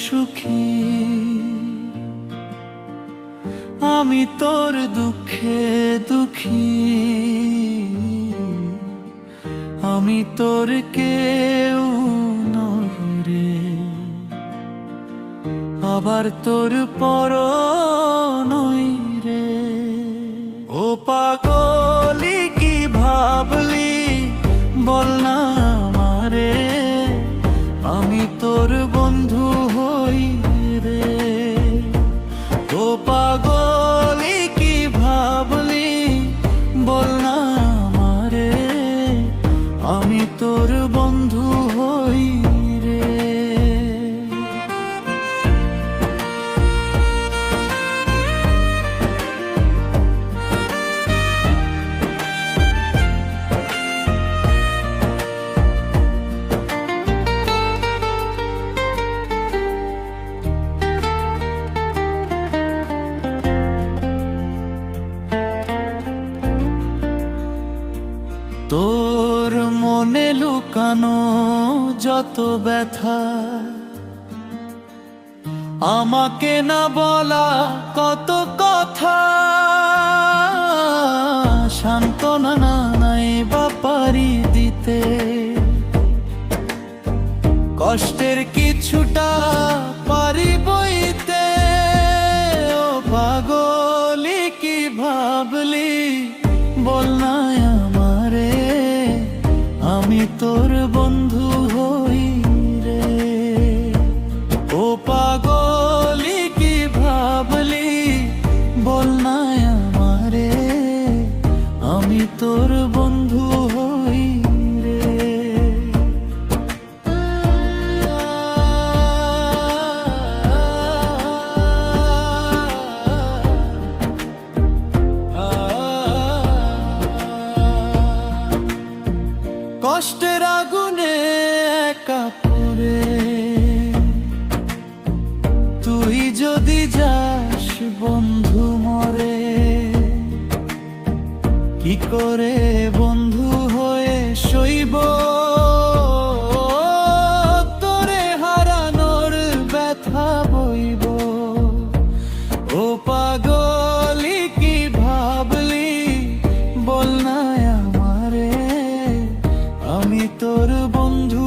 সুখী, আমি তোর দুঃখে দুঃখী। আমি তোর কেউ নই রে, আবার তোর পর নই রে। ও পাগলি কি ভাবলি বল না আমারে, আমি তোর বন্ধু হই রে। ও পাগলি কি ভাবলি বল না আমারে, আমি তোর বন্ধু হই রে। তোর মনে লুকানো যত ব্যথা, আমাকে না বলা কত কথা, সান্ত্বনা নাই বা পারি দিতে, কষ্টের কিছুটা পারি বইতে। ও পাগলি কি ভাবলি বল না আমারে, আমি তোর বন্ধু হই রে। ও পাগলি কি ভাবলি বল না আমারে, আমি তোর বন্ধু হই রে। কষ্টের আগুনে একা পড়ে তুই যদি যাস বন্ধু মরে, কি করে বন্ধু হয়ে সইব তোরে হারানোর ব্যথা বইব। ও পাগলি কি ভাবলি বল না আমারে, আমি তোর বন্ধু